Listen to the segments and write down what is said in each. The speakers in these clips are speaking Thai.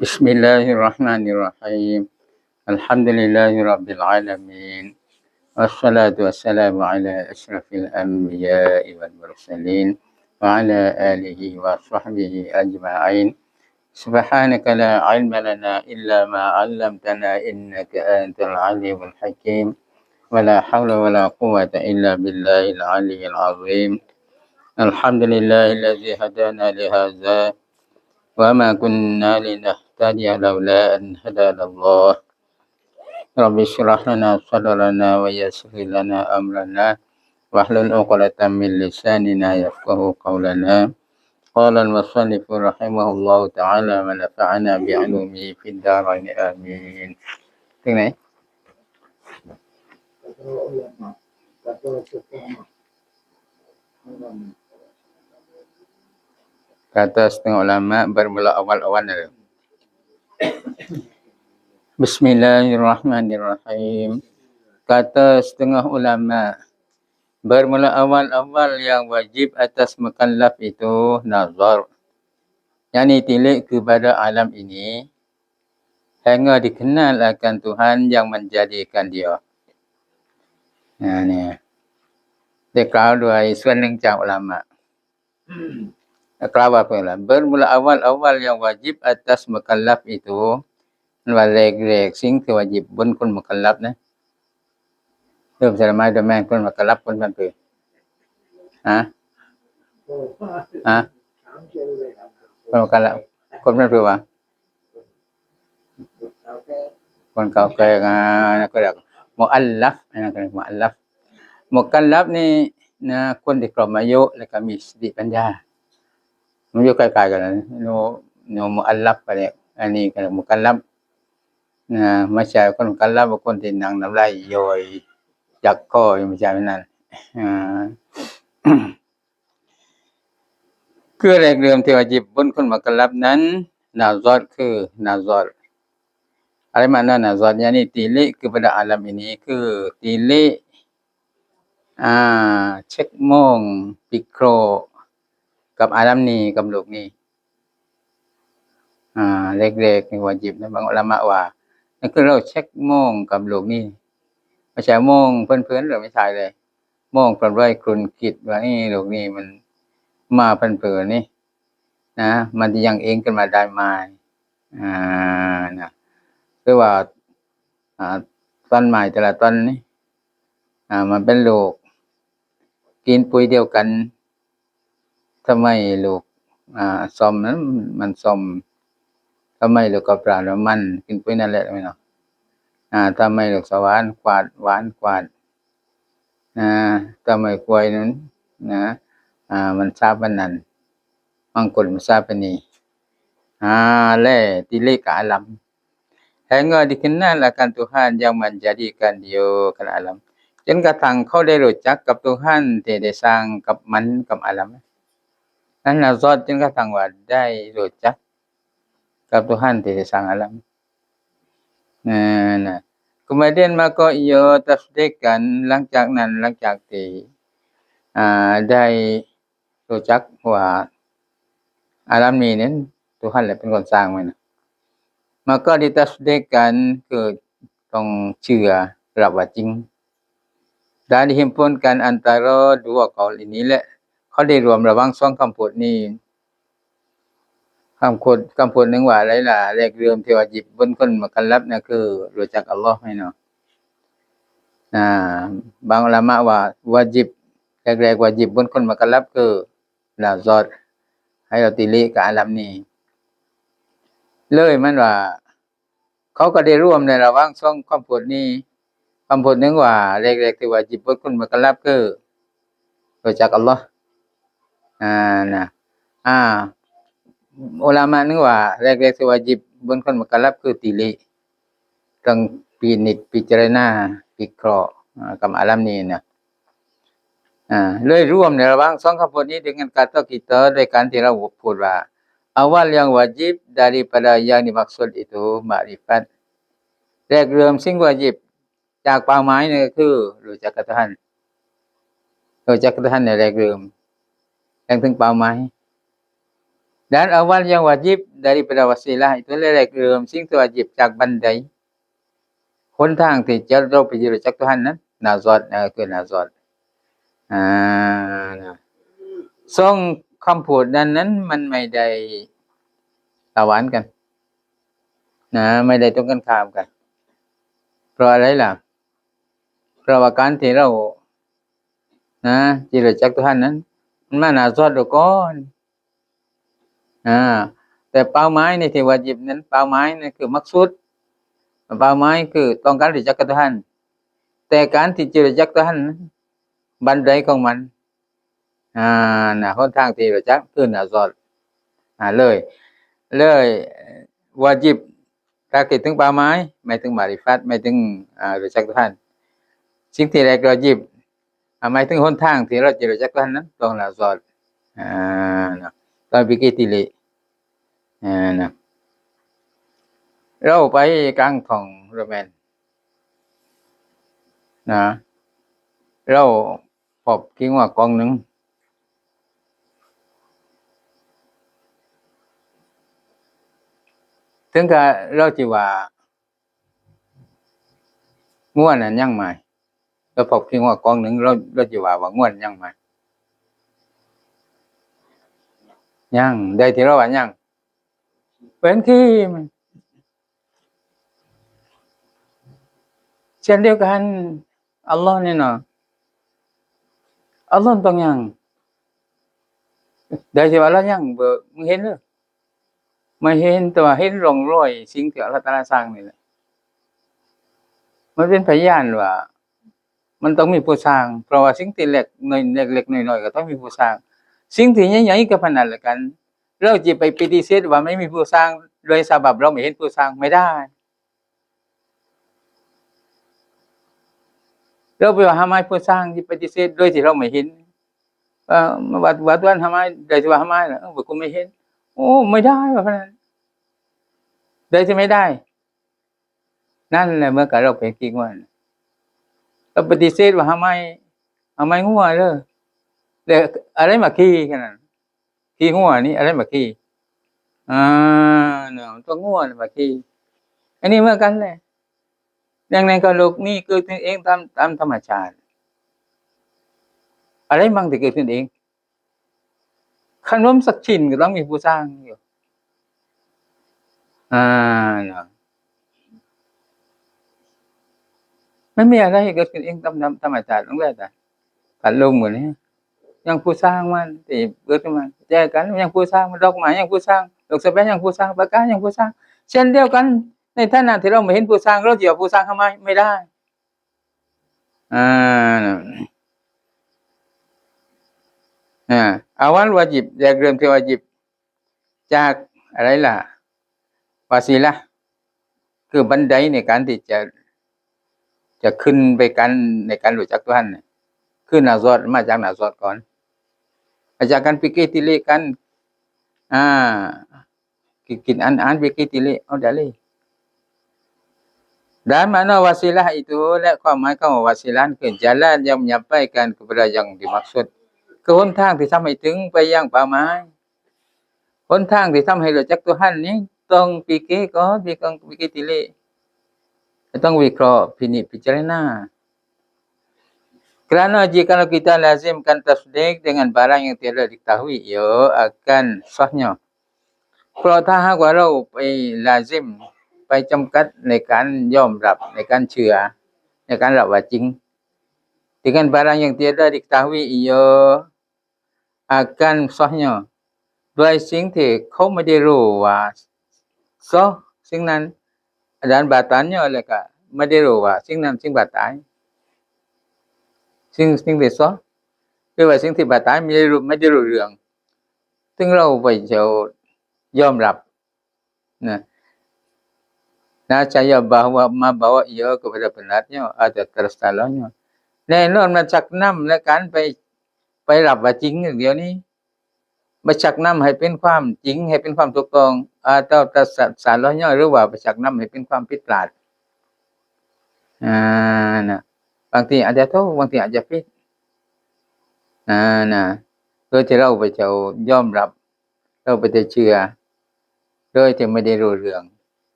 بسم الله الرحمن الرحيم الحمد لله رب العالمين والصلاة والسلام على أشرف الأنبياء والمرسلين وعلى آله وصحبه أجمعين سبحانك لا علم لنا إلا ما علمتنا إنك أنت العليم الحكيم ولا حول ولا قوة إلا بالله العلي العظيم الحمد لله الذي هدانا لهذا وما كنا لنهتدي لولا أن هدانا الله رب اشرح لنا صدرنا ويسر لنا أمرنا واحلل عقدة من لساننا يفقهوا قولنا قال المصنف رحمه الله تعالى ونفعنا بعلومه في الدارين آمين ถึงไหน Kata setengah ulama bermula awal-awal dulu. Bismillahirrahmanirrahim. Kata setengah ulama bermula awal-awal yang wajib atas mukallaf itu nazar. Yani tilik kepada alam ini hingga dikenal akan Tuhan yang menjadikan dia. Nah ni. ได้กล่าวด้วยส่วนหนึ่งจากอุลามะ กล่าวว่าเป็นbermula awal-awal yang wajib atas mukallaf itu ว่าแรกๆสิ่งที่วาญิบบนคนมุคัลลัฟนะเริ่มสมัยโดยแม่นคนมุคัลลัฟคนมันคือคนมุคัลลัฟคนมันคือว่าคนเก่าแก่นะก็เรียกมุอัลลัฟนะก็เรียกมุอัลลัฟมุคัลลัฟนี่นะคนที่ครบอายุแล้วก็มีสติปัญญามันอยู่ใกล้ๆกันนะโนมุอัลลัฟก็เรียกอันนี้ก็เรียกมุคัลลัฟนะไม่ใช่คนมุคัลลัฟบางคนที่นั่งน้ำลายย่อยจักคอไม่ใช่แบบนั้นคือแรกเริ่มที่วาญิบบนคนมุคัลลัฟนั้นนาซอรคือนาซอรอะไรmakna nazar yani tilik kepada alam ini คือติลิเช็คมองปิโครกับอาลัมนี้กับโลกนี้แรกๆนี่วาญิบนะบางอุลามะว่านั่นคือเราเช็คมองกับโลกนี้ไม่ใช่มองเพิ่นๆหรือไม่ใช่เลยมองปรับไว้คุณคิดว่านี่โลกนี้มันมาเพิ่นๆนี่นะมันจะยังเองขึ้นมาได้ไหมนะคือว่าต้นไม้แต่ละต้นนี่มันเป็นโลกกินปุ๋ยเดียวกันทำไมลูกซ่อมนั้นมันซ่อมทำไมลูกกระปราแล้วมันกินปุ๋ยนั่นแหละมั้ยเนาะทำไมลูกสวรรค์กวาดหวานกวาดทำไมกล้วยนั้นนะมันทราบวันนั้นมังคุดมันทราบวันนี้และtilik alam hingga dikenal akan Tuhan yang menjadikan dia ke alam จนกระทั่งเขาได้รู้จักกับTuhanที่ได้สร้างกับมันกับอาลัมนั้นนะซอดจนกระทั่งว่าได้รู้จักกับ Tuhan ที่ได้สร้างอาลัมนะ kemudian maka ia tasdiqkan หลังจากนั้นหลังจากที่ได้รู้จักว่าอาลัมนี้นั้น Tuhan แหละเป็นคนสร้างมัน maka ditasdiqkan คือต้องเชื่อรับว่าจริงdan dihimpunkan antara dua kaul ini และเขาได้รวมระหว่าง2คำพูดนี้คำพูดนึงว่าอะไรล่ะแรกเริ่มที่วาญิบบนคนมุคัลลัฟนะคือรู้จักอัลเลาะห์ให้เนาะบางอุลามะว่าวาญิบแรกๆวาญิบบนคนมุคัลลัฟคือละซอรให้เราติลิกับอาลัมนี้เลยมันว่าเขาก็ได้ร่วมในระหว่าง2คำพูดนี้คำพูดนึงว่าแรกๆที่วาญิบบนคนมุคัลลัฟคือรู้จักอัลเลาะห์นะอุลามะนึงว่าแรกๆที่วาญิบบนคนมุคัลลัฟคือติลิต้องพินิจพิจารณาวิเคราะห์กับอาลัมนี้นะเลยร่วมในระหว่าง2คำพูดนี้dengan kata kita ด้วยการที่เราพูดว่าawal yang wajib daripada yang dimaksud itu makrifat แรกเริ่มสิ่งวาญิบจากเป้าหมายนี่ก็คือรู้จักกับTuhan รู้จักกับTuhanในแรกเริ่มยังถึงเป้าหมาย Dan awal yang wajib daripada wasilah itu adalah sing tu wajib จากบันไดหนทางที่จะเราไปรู้จักTuhanนั้นnazat คือ nazat นะสองคำพูดนั้นมันไม่ได้ตะหวานกันนะไม่ได้ตรงกันข้ามกันเพราะอะไรล่ะเพราะว่าการที่เรานะที่รู้จักTuhanนั้นมันมาnazat ก่อนแต่เป้าหมายในที่วาญิบนั้นเป้าหมายนั่นคือมักซูดเป้าหมายคือต้องการรู้จักTuhanแต่การที่จะรู้จักTuhanบันไดของมันหนทางที่รู้จักคือnazat เลยวาญิบถ้าคิดถึงเป้าหมายไม่ถึงมาริฟัตไม่ถึงรู้จักTuhanสิ่งที่แรกวาญิบหมายถึงหนทางที่เราจะรู้จักTuhanนั้นต้องnazat ต้องfikir tilik นะเราไปกลางทองโรแมนนะเราพบกิ้งว่ากองหนึ่งถึงกับเราจิว่าง่วนนั่นยังไม่เราพบกิ้งว่ากองหนึ่งเราจิว่าง่วนยังไม่ยังได้ที่เราว่ายังเป็นขี้มันเช่นเดียวกันอัลลอฮ์นี่เนาะอัลลอฮ์ต้องยังได้ที่ว่าเรายังมึงเห็นหรือไม่เห็นแต่ว่าเห็นร่องรอยสิ่งที่อัลเลาะห์ตะอาลาสร้างนี่แหละมันเป็นพยานว่ามันต้องมีผู้สร้างเพราะว่าสิ่งที่เล็กน้อยๆก็ต้องมีผู้สร้างสิ่งที่ใหญ่ๆก็พนันละกันเราจะไปปฏิเสธว่าไม่มีผู้สร้างโดยสาบับเราไม่เห็นผู้สร้างไม่ได้เราไปว่าทำไมผู้สร้างที่ปฏิเสธโดยที่เราไม่เห็นว่าตัวนั้นทำไมได้ที่ว่าทำไมล่ะผมก็ไม่เห็นโอ้ไม่ได้ว่าพนันได้ที่ไม่ได้นั่นแหละเมื่อกี้เราเป็นกี่วันเราปฏิเสธว่าทำไมงัวเลยแต่อะไรมาขี้ขนาดขี้งัวนี่อะไรมาขี้เนาะตัวงัวมาขี้อันนี้เหมือนกันแหละดังนั้นก็โลกนี้เกิดขึ้นเองตามธรรมชาติอะไรมั่งที่เกิดขึ้นเองขนมสักชิ้นก็ต้องมีผู้สร้างอยู่เนาะไม่มีอะไรเกิดขึ้นเองตามธรรมชาติตั้งแต่พัดลมเหมือนนี้ยังผู้สร้างมันที่เกิดขึ้นมาแยกกันยังผู้สร้างมันดอกไม้ยังผู้สร้างดอกสะเปนยังผู้สร้างปากกายังผู้สร้างเช่นเดียวกันในฐานะที่เราไม่เห็นผู้สร้างเราจะเอาผู้สร้างทำไมไม่ได้awal wajib แรกเริ่มที่วาญิบจากอะไรล่ะวาซีละคือบันไดในการที่จะขึ้นไปกันในการรู้จักTuhanคือnazatมาจากnazatก่อนมาจากการfikir tilik kan bikin fikir tilik dalih dan makna wasilah ituและความหมายของวาซีละคือjalan yang menyampaikan kepada yang dimaksud คือหนทางที่ทำให้ถึงไปยังเป้าหมายหนทางที่ทำให้รู้จักTuhanนี้ต้องfikirก่อนfikir tilikต้องวิเคราะห์พิจารณาkerana jikalau kita lazimkan tasdik dengan barang yang tidak diketahui ia akan sahnya เพราะถ้าหากว่าเราไปลาซิมไปจำกัดในการยอมรับในการเชื่อในการรับว่าจริง dengan barang yang tidak diketahui ia akan sahnya ด้วยสิ่งที่เขาไม่ได้รู้ว่าซอสิ่งนั้นdan batalnya lah kak ไม่ได้รู้ว่าสิ่งนั้นสิ่ง batal สิ่งที่ซอคือว่าสิ่งที่ batal ไม่ได้รู้เรื่องซึ่งเราไปจะยอมรับsaya bahwa membawa ia kepada benarnya ada tersalahnya แน่นอนมันชักนำและการไปรับว่าจริงอย่างเดียวนี้มาชักนำให้เป็นความจริงให้เป็นความถูกต้องแต่สารล้อย่อหรือว่าไปชักนำให้เป็นความผิดพลาดนะบางทีอาจจะถูกบางทีอาจจะผิดนะโดยที่เราไปจะยอมรับแล้ เราไปแต่เชื่อโดยที่ไม่ได้รู้เรื่อง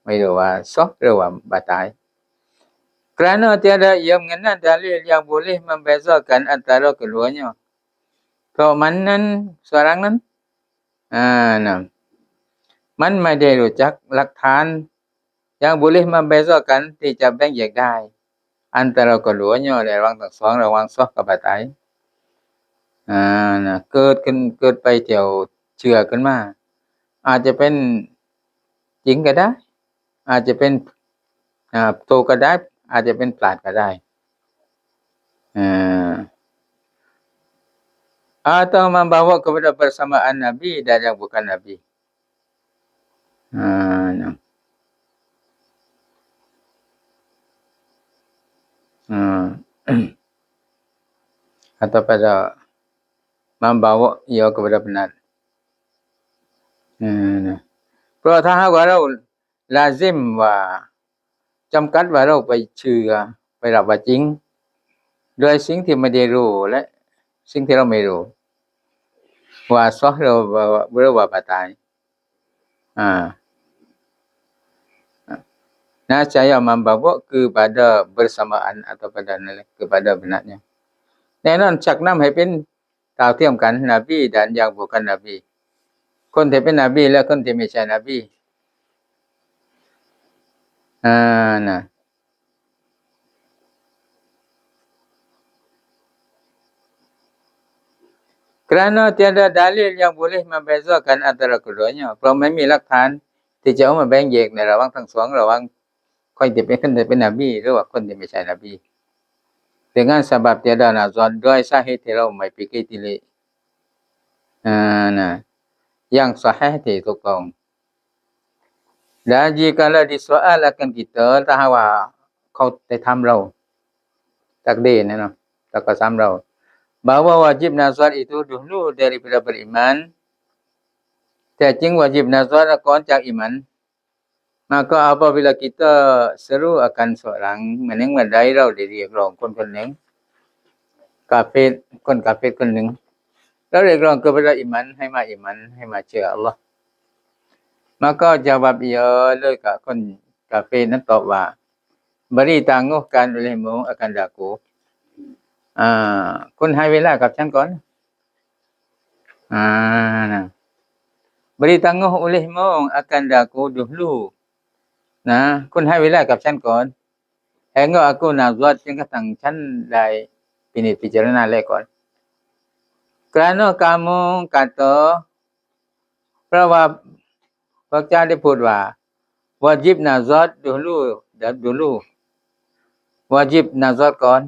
ไม่รู้ว่าsahหรือว่าbatal kerana tiada ia mengenal dalil yang boleh membezakan antara keduanya Permanen seorangนั้นมันไม่ได้รู้จักหลักฐาน yang boleh membezakan ที่จะแบ่งแยกได้ antara keduanya ระหว่างทั้งสองระหว่าง sah กับ batal เกิดไปเที่ยวเชื่อขึ้นมาอาจจะเป็นจริงก็ได้อาจจะเป็นถูกก็ได้อาจจะเป็นพลาดก็ได้atau membawa kepada persamaan Nabi dan yang bukan Nabi. Atau pada membawa ia kepada benar. เพราะถ้าหากว่าเราลาซิมว่าจำกัดว่าเราไปเชื่อไปรับว่าจริงโดยสิ่งที่ไม่ได้รู้และสิ่งที่เราไม่รู้ว่า sah หรือว่า batal saya membawa kepada bersamaan atau kepada benarnya แน่นอนชักนำให้เป็นเท่าเทียมกันนบีdan yang bukan nabi คนที่เป็นนบีและคนที่ไม่ใช่นบีkerana tiada dalil yang boleh membezakan antara keduanya เพราะไม่มีหลักฐานที่จะเอามาแบ่งแยกในระหว่างทั้งสองระหว่างคนที่เป็นนบีหรือว่าคนที่ไม่ใช่นบี dengan sebab tiada nazar ด้วยสาเหตุที่เราไม่pikir tilik yang sahih ที่ถูกต้อง dan jikalau disoal akan kita ถ้าหากว่าเขาได้ถามเราตักดีนะแล้วก็ถามเราbahwa wajib nazar itu dulu daripada beriman แต่จริง wajib nazar ก่อนจาก iman maka apabila kita seru akan seorang เหมือนเมื่อใดเราได้เรียกร้องคนหนึ่งกาเฟรคนกาเฟรคนหนึ่งเราเรียกร้องkepada iman ให้มาเชื่ออัลเลาะห์ maka jawab ia เลยกับคนกาเฟรนั้นตอบว่า beri tangguhkan olehmu akan daku คุณให้เวลากับฉันก่อนberi tangguh olehmu akan daku dulu นะคุณให้เวลากับฉันก่อน hingga aku nazar จนกระทั่งฉันได้พิจารณาแล้วก่อน kerana kamu kata เพราะว่าพระเจ้าได้พูดว่า wajib nazar dulu wajib nazar ก่อน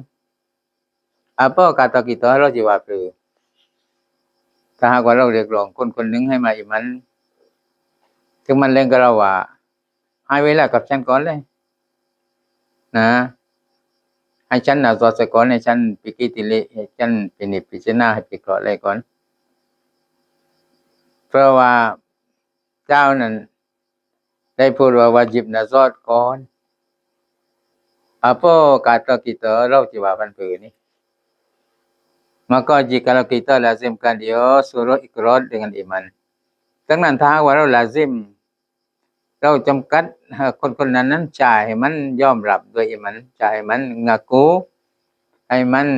apa kata kita เราจะว่าหรือถ้าหากว่าเราเรียกร้องคนหนึ่งให้มาiman ถึงมันเล่นกับเราว่าให้เวลากับฉันก่อนเลยนะให้ฉันnazar ซะก่อนให้ฉันพิจารณาให้ฉันพิจารณาให้วิเคราะห์เลยก่อนเพราะว่าเจ้านั้นได้พูดว่า wajib nazar ก่อน apa kata kita เราจะว่าพันผือนี่maka jikalau kita lazimkan dia suruh ikrar dengan iman ดังนั้นถ้าว่าเราลาซิมเราจำกัดคนนั้นจ่ายให้มันยอมรับด้วยอิมันจ่ายให้มันngakuให้มัน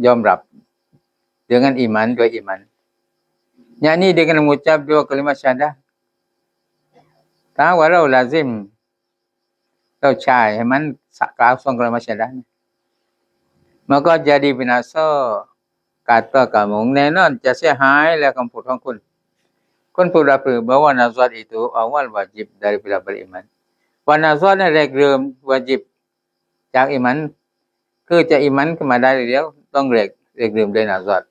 ยอมรับ dengan iman ด้วยอิมัน yakni dengan mengucap dua kalimat syahadah ถ้าว่าเราลาซิมเราจ่ายให้มันกล่าว2 kalimat syahadah maka jadi binasa kata kamu แน่นอนจะเสียหายและคำพูดของคุณคนพูดรับหรือ bahwa nazar itu awal wajib daripada beriman ว่า nazar นั้นแรกเริ่ม wajib จากอิมันคือจะอิมันขึ้นมาได้เดียวต้องแรกเริ่มด้วย nazar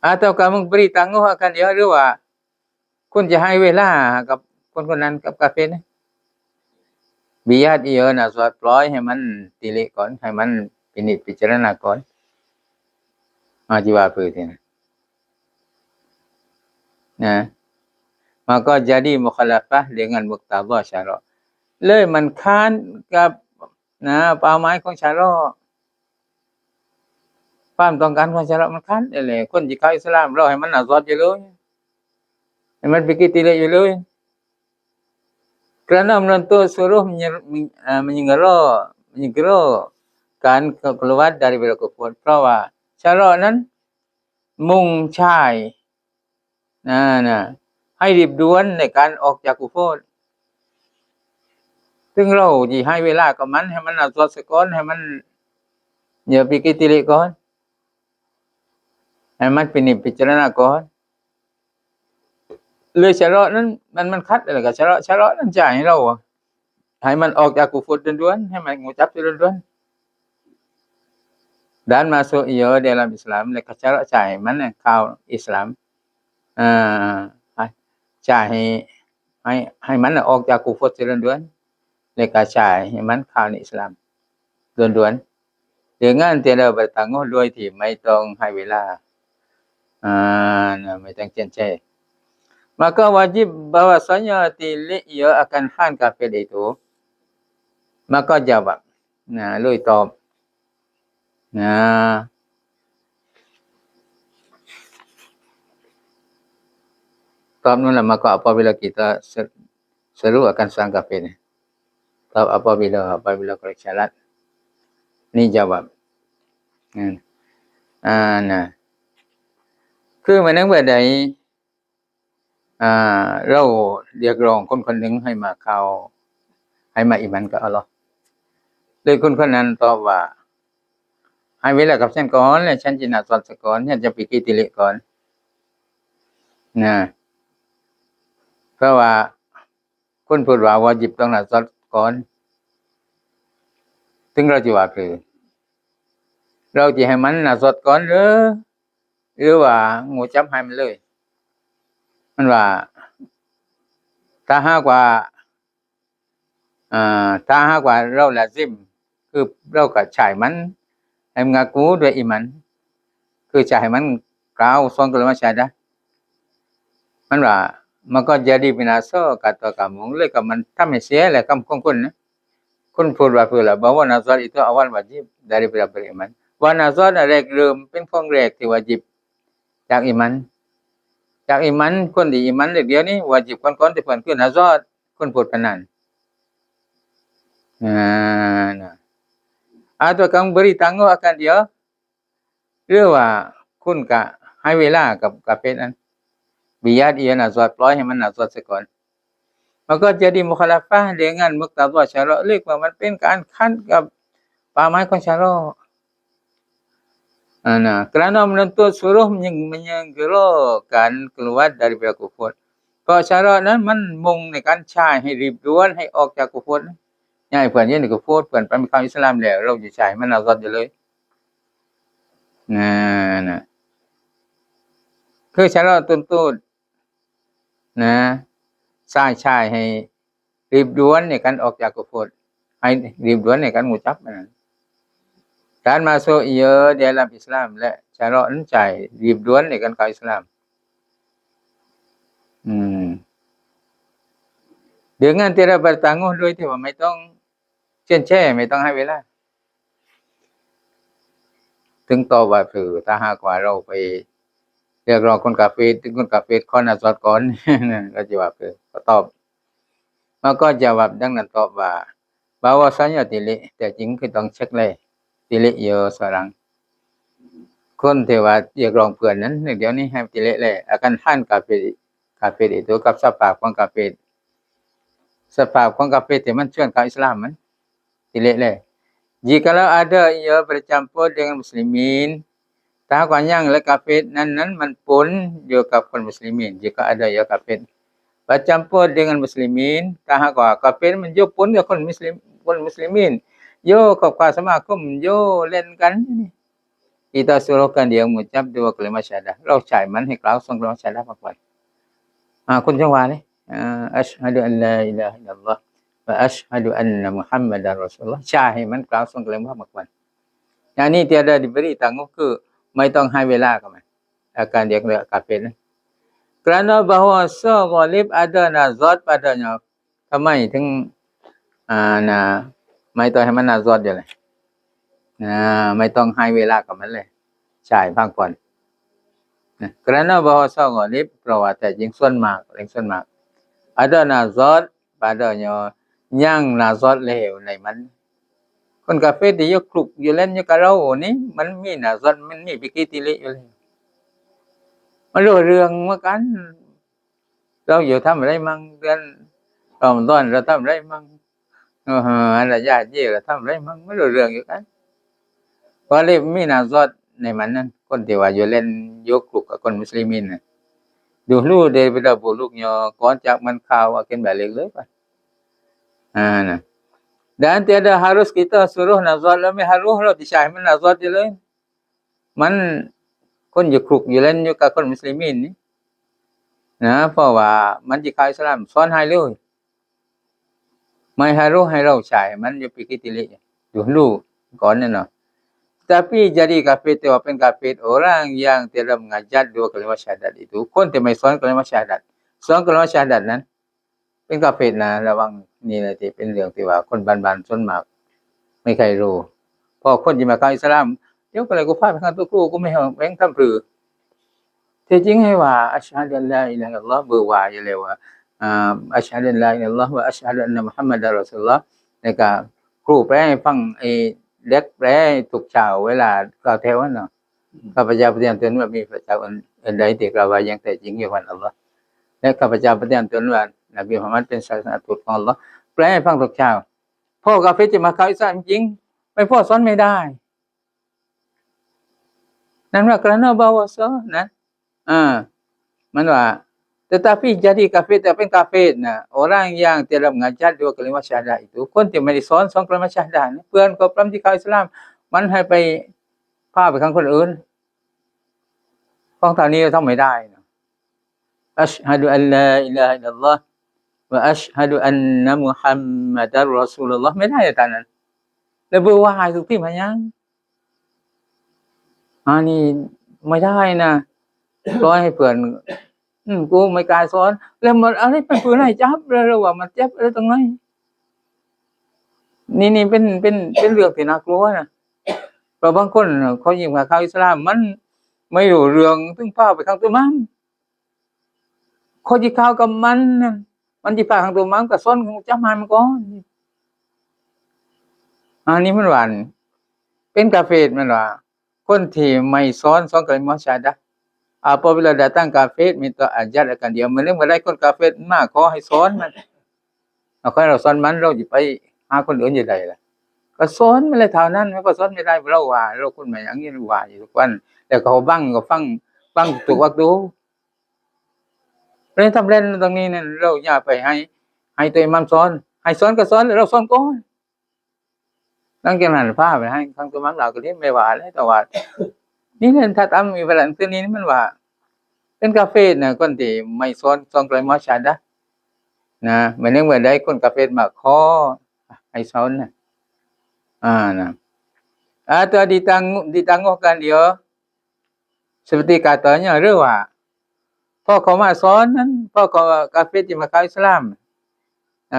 atau kamu beri tangguh akan dia หรือว่าคุณจะให้เวลากับคนนั้นกับกาเฟรนะ biar ia nazar ปล่อยให้มันติลิก่อนให้มันพิจารณาก่อนจีว่าเพื่อที่นะ maka jadi mukhalafah dengan muqtada syarak เลยมันค้านกับเป้าหมายของชาระ ความต้องการของชะเราะห์มันขัดนั่นแหละคนที่เข้าอิสลามเราให้มันอาซอดอยู่เลยให้มันfikir tidakอยู่เลย Kerana menentu suruh menyegerakan keluar daripada kufur เพราะว่าชะเราะห์นั้นมุ่งใช้ให้รีบด่วนในการออกจากกุฟรซึ่งเราสิให้เวลากับมันให้มันอาซอดซะก่อนให้มันอย่า fikir tilik ก่อนให้มันพิจารณาก่อนเลยชะเราะห์นั้นมันขัดแล้วก็ชะเราะห์นั้นจ่ายให้เราให้มันออกจากกุฟรด่วนๆให้มันngucapด่วนๆ dan masuk ia dalam Islam แล้วก็ชะเราะห์จ่ายมันเข้าอิสลามจ่ายให้มันออกจากกุฟรด่วนๆแล้วก็จ่ายให้มันเข้าในอิสลามด่วนๆ dengan tiada bertangguh โดยที่ไม่ต้องให้เวลาไม่ต้องเจียนแจ้ maka wajib bahwasanya tilik ia akan hal kafir itu maka jawab เลยตอบtop lah maka apabila kita seru akan sang kafir top apabila korek syarat ni jawab คือหมายถึงว่าใดเราเรียกร้องคนๆหนึ่งให้มาเข้าให้มาอิหมันกับอัลเลาะห์โดยคนคนนั้นตอบว่าให้เวลากับฉันก่อนแล้วฉันจะนัดสอดซะก่อนฉันจะปิกิติลิก่อนเพราะว่าคนพูดว่าวาญิบต้องนัดสอดก่อนถึงเราจะว่าคือเราจะให้มันนัดสอดก่อนหรือว่างูจับให้มันเลยมันว่าถ้าหากว่าเราละซิมคือเราก็ใช้มันให้มันngakuด้วยอิมันคือใช้ให้มันกล่าว2 kalimat syahadah มันว่ามันก็jadi binasa kata kamu เลยก็มันทำให้เสียแหละคำของคุณนะคุณพูดว่าคือละbahwa nazar itu awal wajib daripada beriman wa nazar แรกเริ่มเป็นของแรกที่วาญิบจากอิมันคนที่อิมันเดียวนี้วาญิบก่อนๆที่เพิ่นคือnazarคนพูดปานนั้นatau kamu beri tangguh akan dia หรือว่าคุณก็ให้เวลากับกาเฟรนั้น biar ia nazar ปล่อยให้มันnazar ซะก่อนมันก็jadi mukhalafah dengan muqtada syara' เรียกว่ามันเป็นการขัดกับเป้าหมายของชะเราะห์kerana menuntut suruh menyegerakan keluar daripada kufur เพราะชะเราะห์นั้นมันมุ่งในการใช้ให้รีบด่วนให้ออกจากกุฟรย้ายเพิ่นอยู่ในกุฟรเพิ่นไปเข้าอิสลามแล้วเราสิใช้มันnazar อยู่เลยคือชะเราะห์ตุนใช้ให้รีบด่วนในการออกจากกุฟรให้รีบด่วนในการngucap นั้นการmasuk ia dalam Islam และชะเราะห์นั้นใช้รีบด่วนในการเข้าอิสลามdengan tiada bertangguh โดยที่ว่าไม่ต้องเจียนแช่ไม่ต้องให้เวลาถึงตอบว่าคือถ้าหากว่าเราไปเรียกร้องคนกาเฟรถึงคนกาเฟรขอนัดสอดก่อนก็จะว่าคือก็ตอบมันก็จawab ดังนั้นตอบว่า bahwasanya tilik แต่จริงคือต้องเช็คเลย tilik ia seorang คนที่ว่าเรียกร้องเพื่อนนั้นเดี๋ยวนี้ให้tilikเลย akan hal kafir itu กับสภาพของกาเฟรที่มันชวนเข้าอิสลามมันtilikเลย jikalau ada ia bercampur dengan muslimin ถ้าหากว่ายังและกาเฟรนั้นมันปนอยู่กับคนมุสลิมีน jika ada ia kafir bercampur dengan muslimin ถ้าหากว่ากาเฟรมันอยู่ปนกับคนมุสลิมีนอยู่กับความสมาคมอยู่เล่นกันkita suruhkan dia mengucap 2 kalimat syahadah เราใช้มันให้กล่าว2 kalimat syahadah มากๆคุณจังหวะนี่asyhadu an la ilaha illallah wa asyhadu anna muhammadar rasulullah ใช้ให้มันกล่าว2 kalimat มากๆอย่างนี้ tiada diberi tangguh คือไม่ต้องให้เวลากับมันอาการเรียกกาเฟรนะ kerana bahawa ghalib ada nazar padanya ทำไมถึงไม่ต้องให้มันnazar อยู่เลยไม่ต้องให้เวลากับมันเลย Trải phang quần kerana bahasa ghalib perawatan jing suan mak ada nazar padanya yang nazar lew ในมันคนกาเฟที่ยกคลุกอยู่เล่นอยู่กับเรานี่มันมีnazar มันมีปิกิติลิอยู่แล้วมันรู้เรื่องเหมือนกันเราอยู่ทำอะไรมั่งเดือนรอมฎอนเราทำอะไรมั่งอะไรญาติเยี่ยเราทำอะไรมั่งไม่รู้เรื่องอยู่กันเพราะเลยมีnazar ในมันนั้นคนที่ว่าอยู่เล่นยกคลุกกับคนมุสลิมินน่ะdulu daripada buluknya kontak menkau akan balik lepas. Nah. Dan tiada harus kita suruh nazar lebih harus lah disah men nazar je lain. Man คนอยู่คลุกอยู่เล่นอยู่กับคนมุสลิมินนี่นะเพราะว่ามันสิเข้าอิสลามสอนให้เลยไม่harusให้เราใช้มันอยู่pikir tilik dulu ก่อนนั่นเนาะ Tapi jadi kafir itu apa kafir orang yang tidak mengajar dua kalimat syahadat itu คนที่ไม่สอนกลิมาชาฮัดสอนกลิมาชาฮัดนั้นเป็นกาเฟรนะระวังนี่แหละที่เป็นเรื่องที่ว่าคนบ้านๆส่วนมากไม่เคยรู้พอคนที่มาเข้าอิสลามเดี๋ยวก็เลยกูพาไปข้างตัวครูกูไม่แม่งทำปรือที่จริงให้ว่าอัชฮะดุลลาอิลาฮะอิลลัลลอฮ์เบอร์ว่าอยู่แล้วว่าอัชฮะดุลลาอิลาฮะอิลลัลลอฮ์วะอัชฮะดุอันนะมุฮัมมัดรอซูลุลลอฮ์ในการครูแปลให้ฟังเล็กแปลทุกเช้าเวลากล่าวแถวนั้นเนาะข้าพเจ้าปฏิญาณตนว่ามีพระเจ้าอื่นใดที่กล่าวว่าอย่างแท้จริงอยู่วันอัลเลาะห์และข้าพเจ้าปฏิญาณตนว่านบีมุฮัมมัดเป็นศาสนทูตของอัลเลาะห์แปลให้ฟังทุกเช้าพ่อกาเฟรจะมาเข้าอิสลามจริงไม่พ่อสอนไม่ได้นั่นว่า kerana bahasa นะมันว่า tetapi jadi kafir takเป็น kafir นะ orang yang tidak mengajar dua kalimat syahadat itu คนที่ไม่ได้สอน2 kalimat syahadat เพื่อนก็ปรำที่เข้าอิสลามมันให้ไปพาไปข้างคนอื่นฟังตอนนี้ทำไม่ได้นะอัชฮะดุอัลลาอิลาฮะอิลลัลลอฮ์วะอัชฮะดุอันนะมุฮัมมัดรอซูลุลลอฮ์ไม่ได้ตอนนั้นแล้วเบอร์ว่าทุกที่มายังนี่ไม่ได้นะร้อยให้เพื่อนกูไม่กล้าสอนแล้วมันอะไรเป็นปืนให้จับแล้วว่ามันจับอะไรตรงไหนนี่เป็นเรื่องที่น่ากลัวนะเพราะบางคนเขายิงมาเข้าอิสลามมันไม่รู้เรื่องถึงพาไปข้างตัวมันเขาจะเข้ากับมันจะพาข้างตัวมันก็สอนจับมันก่อนนี่มันหวานเป็นกาเฟรมันว่าคนที่ไม่สอนกลิมาชาดะapabila datang kafir minta ajar akan dia มันเรื่องอะไรคนกาเฟรมาขอให้สอนมันเอาใครเราสอนมันเราจะไปหาคนอื่นอยู่ได้ล่ะก็สอนไม่ได้เท่านั้นไม่ก็สอนไม่ได้เราว่าเราคนใหม่อย่างนี้ว่าอยู่ทุกวันแต่เขาบังก็ฟังถูกวักดูเรื่องทำเล่นตรงนี้เนี่ยเราอย่าไปให้ตัวอิหม่ามสอนให้สอนก็สอนเราสอนก่อนหลังจากนั้นพาไปให้ข้างตัวมันเราก็เรียนไม่ว่าแล้วแต่ว่านี่เล่นถ้าทำมีเวลาตัวนี้มันว่าเป็นกาเฟนะคนที่ไม่สอนกลมาชาดะนะเหมือนเมื่อใดคนกาเฟมาขอให้สอนนะnah atau ditangguhkan dia seperti katanya หรือว่าพอเขามาสอนนั้นพอเขากาเฟที่มาเข้าอิสลาม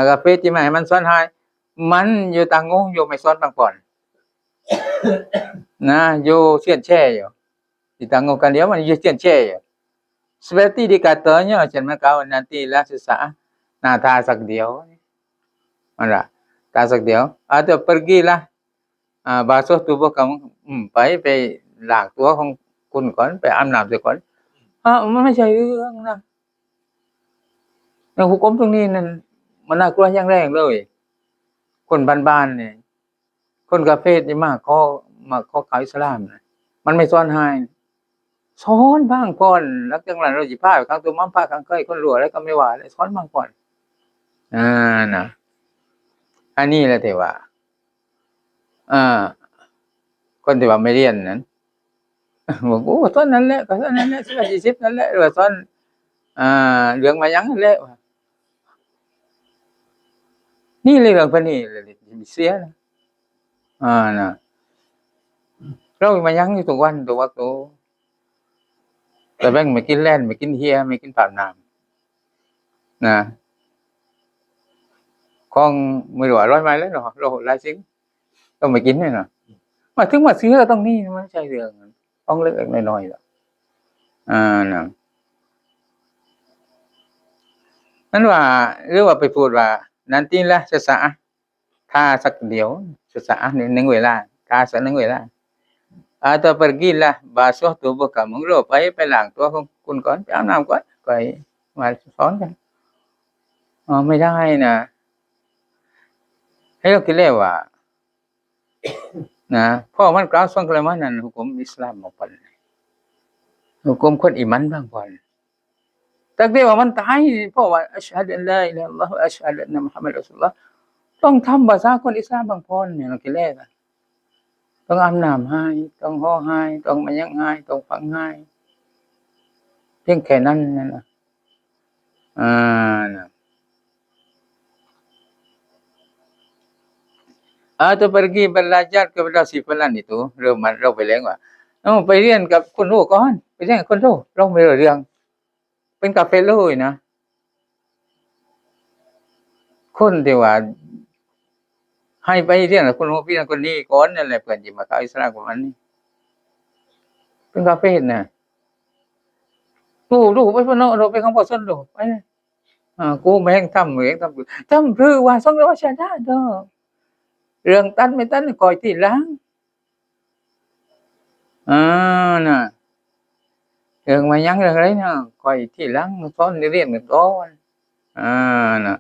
กาเฟที่มาให้มันสอนให้มันอยู่ตางงอยู่ไม่สอนบางก่อนนะอยู่เสียนแช่อยู่ditangguhkan dia มันอยู่เสียนแช่อยู่ seperti dikatanya jangan kau nantilah sesaat nah tasak dia mana tasak dia atau pergilah basuh tubuh kamu ไปล้างตัวของคุณก่อนไปอาบน้ำเสียก่อนมันไม่ใช่เรื่องนะในหุกมตรงนี้นั่นมันน่ากลัวอย่างแรงเลยคนบ้านๆเนี่ยคนกาเฟที่มาขออิสลามนะมันไม่สอนให้สอนบ้างก่อนแล้วจังหวะเราสิพาไปข้างตัวมั่มพาข้างเคยคนรัวแล้วก็ไม่ว่าเลยสอนบ้างก่อนนะอันนี้แหละที่ว่าคนที่ว่าไม่เรียนนั้นบอกโอ้สอนนั่นแหละก็สอนนั่นแหละ10นั่นแหละหรือว่าสอนเรื่องมายังนั่นแหละนี่เรื่องพวกนี้เลยเสียนะนะเรามายังอยู่ทุกวันทุกวักตัวแต่แบ่งไม่กินแล่นไม่กินเฮียไม่กินปาบน้ำนะของไม่รู้ร้อยไม้แล้วหรอเราหลายสิ่งต้องไม่กินเลยนะมาถึงมาซื้อก็ต้องนี่ไม่ใช่เรื่อง ของเล็กๆน้อยๆล่ะน่ะนั้นว่าหรือว่าไปพูดว่านั่นติละสะถ้าสักเดียวสะใน1 wela ถ้าสัก1 wela atau pergilah basuh tubuh kamu luไปล้างตัวของคุณก่อนไปอาบน้ำก่อนค่อยมาสอนกันไม่ได้นะให้เราคิดแล้วว่านะเพราะมันกล่าวสอนกันมานั้นหุกมอิสลามบ่ปานหุกมคนอีหมันบางคนตักเดียวว่ามันตายเพราะว่าอัชฮะดุอัลลาอิลาฮะอิลลัลลอฮุอัชฮะดุอันนะมุฮัมมัดรอซูลุลลอฮ์ต้องทำภาษาคนอิสลามบางคนเนี่ยเราคิดแล้วต้องอาบน้ำให้ต้องฮ้อให้ต้องมายังให้ต้องฟังให้เพียงแค่นั้นนั่นน่ะnah atau pergi belajar kepada si fulan itu เราไปเรียนว่าไปเรียนกับคนรู้ก่อนไปเรียนกับคนรู้เราไม่รู้เรื่องเป็นกาเฟรเลยนะคนที่ว่าให้ไปเรียนกับคนรู้พี่คนนี้ก่อนนั่นแหละเพิ่นสิมาเข้าอิสลามของมันนี่เป็นกาเฟรน่ะรู้ไปพุ่นเนาะเราไปคำบ่สนรู้ไปกูแม่งทำคือว่าสงว่าชาดาดอกเรื่องตันไม่ตันคอยที่หลังน่ะเรื่องมายังเรื่องอะไรนะคอยที่หลังสอนเรียนกันก่อนnah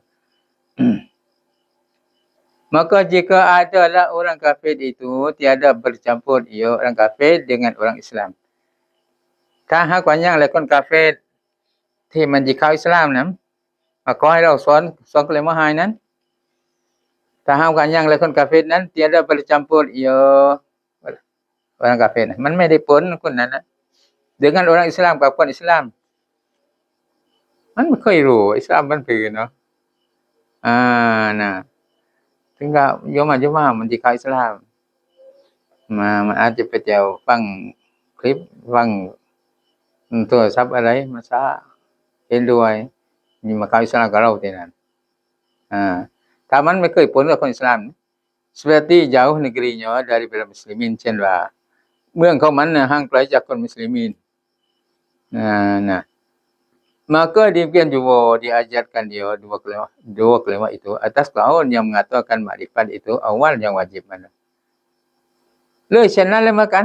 maka jika adalah orang kafir itu tiada bercampur ia orang kafir dengan orang Islam ถ้าหากว่ายังและคนกาเฟรที่มันสิเข้าอิสลามนั้นขอให้เราสอนกะลิมะฮายนั้นถ้าหากว่ายังและคนกาเฟรนั้น tiada bercampur ia orang kafir มันไม่ได้ปนคนนั้นนะ dengan orang Islam กับคนอิสลามมันไม่เคยรู้อิสลามมันคือเนาะน่ะถึงก็โยมมันสิเข้าอิสลามมันอาจจะไปเที่ยวฟังคลิปฟังโทรศัพท์อะไรมาซะเห็นด้วยมีมาเข้าอิสลามกับเราที่นั่นถ้ามันไม่เคยปนกับคนอิสลาม seperti jauh negerinya daripada muslimin เช่นว่าเมืองของมันห่างไกลจากคนมุสลิมินnah maka demikian juga diajarkan dia dua kalimat itu atas kaum yang mengatakan makrifat itu awal yang wajib mana เลยเช่นนั้นเลยเหมือนกัน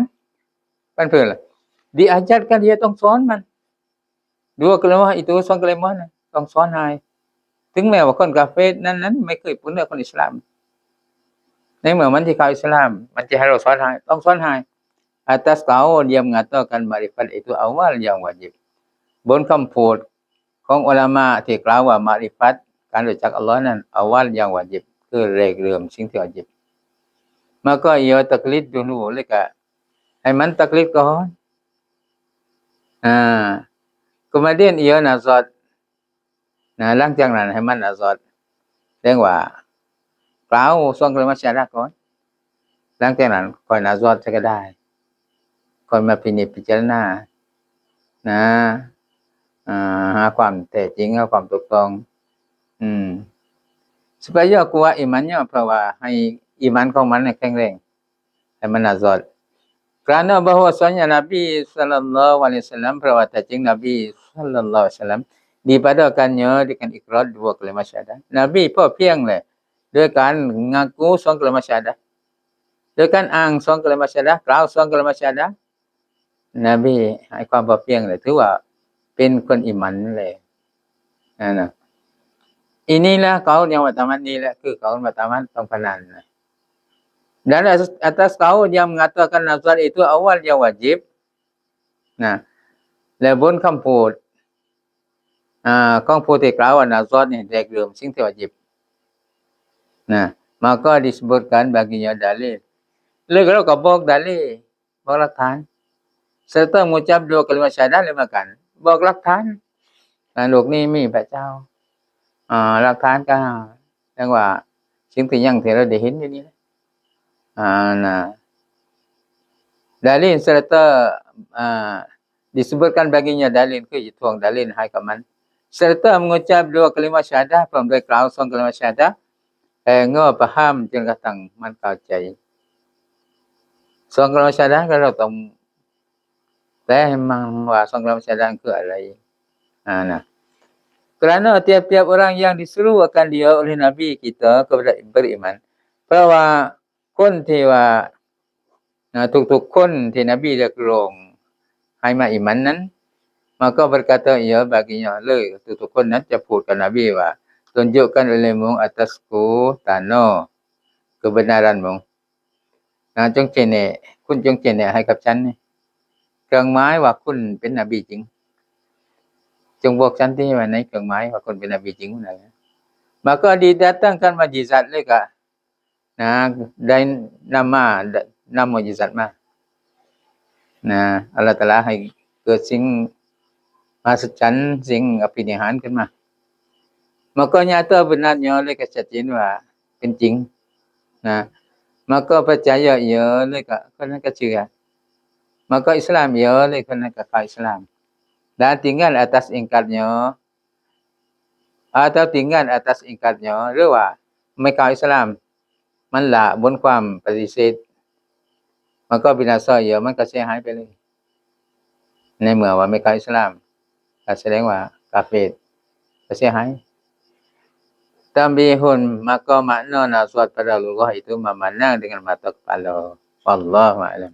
กันเพิ่นล่ะ diajarkan dia ต้องสอนมัน dua kalimat itu สองกะลิมะนั้นต้องสอนให้ถึงแม้ว่าคนกาเฟรนั้นไม่เคยปนกับคนอิสลามในเมื่อมันที่เข้าอิสลามมันจะให้เราสอนให้ต้องสอนให้ atas kaum yang mengatakan makrifat itu awal yang wajib บนคำพูดของอุลามะที่กล่าวว่ามาริฟัตการรู้จักอัลเลาะห์นั้นอวัลอย่างวาญิบคือแรกเริ่มสิ่งที่วาญิบ maka ia taklid dulu เลยก็ให้มันตักลิดก่อน kemudian ia nazar หลังจากนั้นให้มันnazar เรียกว่ากล่าวสองกะลิมะชะฮาดะห์ก่อนหลังจากนั้นค่อยnazar จะก็ได้ค่อยมาพิจารณาหาความแท้จริงหาความถูกต้องsupaya kuat imannya เพราะว่าให้อีหมันของมันแข็งแรงให้มันnazar kerana bahwasanya Nabi sallallahu alaihi wasallam เพราะว่าแต่จริง Nabi sallallahu alaihi wasallam dipadakannya dengan ikrar dua kalimat syahadah Nabi พอเพียงแหละด้วยการngaku 2 kalimat syahadah ด้วยการอ้าง2 kalimat syahadah กล่าว2 kalimat syahadah Nabi ให้ความพอเพียงเลยถือว่าเป็นคนอีหมันเลยนะ inilah kaum yang pertama ni lah ke kaum pertama pengpanan dan atas kaum yang mengatakan nazar itu awal yang wajib และบนคำพูดของผู้ที่กล่าวว่าnazarนี่แรกเริ่มสิ่งที่วาญิบmaka disebutkan baginya dalil เลยเราก็บอกdalil บอกหลักฐาน serta mengucap dua kalimat syahadah เลยเหมือนกันบอกหลักฐานโลกนี้มีพระเจ้าหลักฐานก็เรียกว่าสิ่งที่ยังที่เราได้เห็นอยู่นี่dalil serta disebutkan baginya dalil คือทวง dalil ให้กับมัน serta mengucap dua kalimat syahadah พร้อมด้วยกล่าว2 kalimat syahadah ง้อ paham จนกระทั่งมันเข้าใจ2 kalimat syahadah ก็เราต้อง แต่memang sanglam syariat itu alai. Nah. Kerana tiap-tiap orang yang disuruh akan dia oleh Nabi kita kepada beriman. เพราะว่าคนที่ว่าทุกๆคนที่นบีเรียกร้องให้มาอิหมันนั้น maka berkata ia baginya leทุกๆคนนั้นจะพูดกับนบีว่า tunjukkan olehmu atasku tanda kebenaranmu จงชี้แนะคุณจงชี้แนะให้กับฉันเครื่องหมายว่าคุณเป็นนบีจริงจงบอกฉันที่ว่าในเครื่องหมายว่าคุณเป็นนบีจริงนั่นแหละ maka didatangkan mukjizat mereka dan nama mukjizat mah Allah Taala ให้เกิดสิ่งมหัศจรรย์สิ่งอภินิหารขึ้นมา maka nyata benarnya oleh kesaksianว่าเป็นจริงmaka percaya ia oleh kerana kecerah maka Islam ia oleh kerana kekal Islam dan tinggal atas ingkarnya atau tinggal atas ingkarnya หรือว่าไม่เข้าอิสลามมันละบนความปฏิเสธมันก็บินาศะมันก็เสียหายไปเลยในเมื่อว่าไม่เข้าอิสลามก็แสดงว่ากาเฟรก็เสียหาย Tambihun maka makna nasihat pada Allah itu memandang dengan mata kepala. Wallahu a'lam.